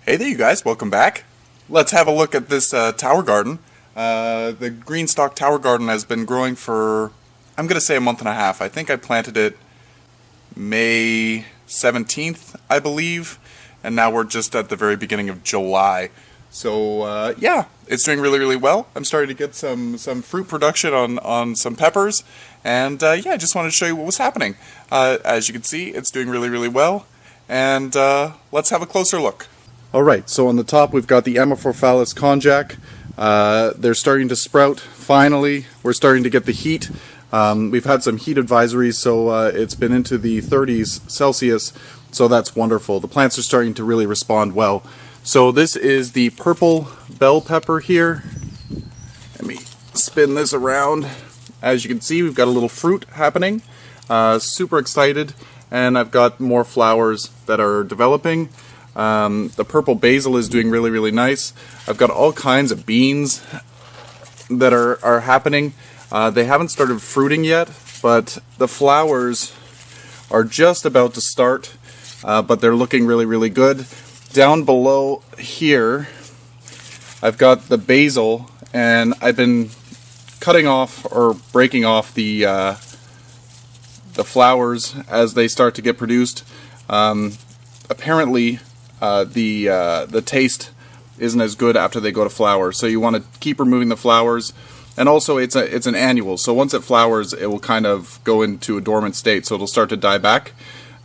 Hey there you guys, welcome back. Let's have a look at this tower garden. The Greenstalk Tower Garden has been growing for, I'm going to say, a month and a half. I think I planted it May 17th, I believe, and now we're just at the very beginning of July. So yeah, it's doing really well. I'm starting to get some fruit production on some peppers, and yeah, I just wanted to show you what was happening. As you can see, it's doing really well, and let's have a closer look. Alright, so on the top we've got the Amorphophallus konjac. They're starting to sprout, finally. We're starting to get the heat. We've had some heat advisories, so it's been into the 30s Celsius, so that's wonderful. The plants are starting to really respond well. So this is the purple bell pepper here. Let me spin this around. As you can see, we've got a little fruit happening. Super excited, and I've got more flowers that are developing. The purple basil is doing really nice. I've got all kinds of beans that are happening. They haven't started fruiting yet, but the flowers are just about to start, but they're looking really good. Down below here, I've got the basil, and I've been cutting off or breaking off the flowers as they start to get produced. Apparently, the taste isn't as good after they go to flower, so you want to keep removing the flowers. And also, it's an annual, so once it flowers, it will kind of go into a dormant state, so it'll start to die back.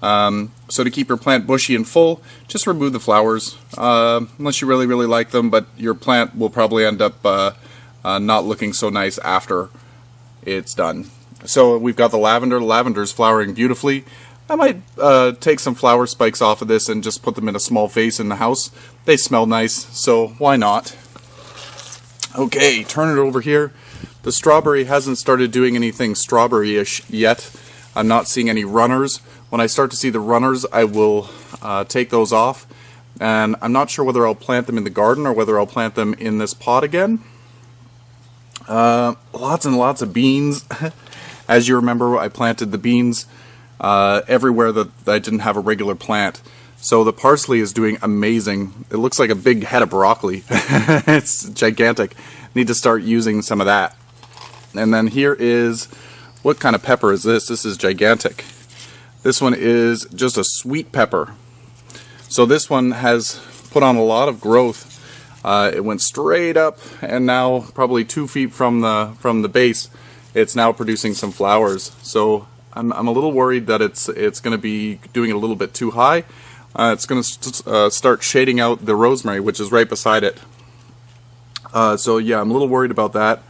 So to keep your plant bushy and full, just remove the flowers, unless you really like them, but your plant will probably end up not looking so nice after it's done. So we've got the lavender. The lavender's flowering beautifully. I might take some flower spikes off of this and just put them in a small vase in the house. They smell nice, so why not? Okay, turn it over here. The strawberry hasn't started doing anything strawberry-ish yet. I'm not seeing any runners. When I start to see the runners, I will take those off. And I'm not sure whether I'll plant them in the garden or whether I'll plant them in this pot again. Lots and lots of beans. As you remember, I planted the beans everywhere that I didn't have a regular plant. So the parsley is doing amazing. It looks like a big head of broccoli. It's gigantic. Need to start using some of that. And then here is, what kind of pepper is this? This is gigantic. This one is just a sweet pepper. So this one has put on a lot of growth. It went straight up, and now probably 2 feet from the base, it's now producing some flowers. So I'm a little worried that it's going to be doing it a little bit too high. It's going to start shading out the rosemary, which is right beside it. So yeah, I'm a little worried about that.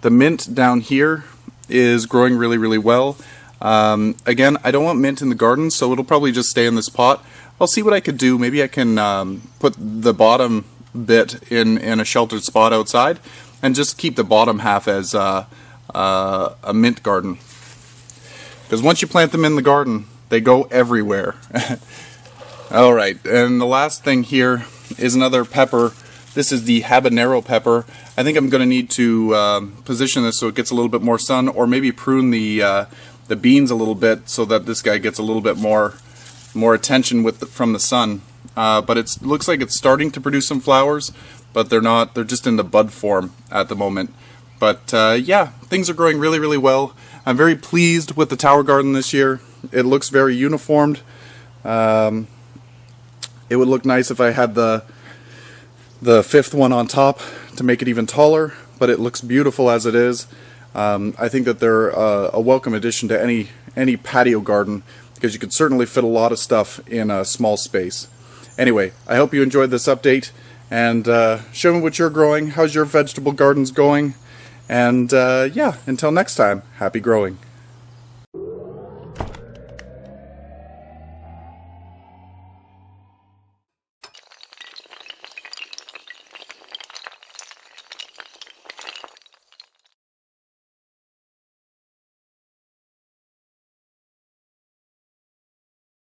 The mint down here is growing really well. Again, I don't want mint in the garden, so it'll probably just stay in this pot. I'll see what I could do. Maybe I can put the bottom bit in a sheltered spot outside, and just keep the bottom half as a mint garden. Because once you plant them in the garden, they go everywhere. Alright, and the last thing here is another pepper. This is the Habanero Pepper. I think I'm going to need to position this so it gets a little bit more sun, or maybe prune the beans a little bit so that this guy gets a little bit more attention from the sun. But it looks like it's starting to produce some flowers, but they're not. They're just in the bud form at the moment. But yeah, things are growing really well. I'm very pleased with the tower garden this year. It looks very uniformed. It would look nice if I had the fifth one on top to make it even taller, but it looks beautiful as it is. I think that they're a welcome addition to any patio garden, because you could certainly fit a lot of stuff in a small space. Anyway, I hope you enjoyed this update, and show me what you're growing. How's your vegetable gardens going? And yeah, until next time, happy growing.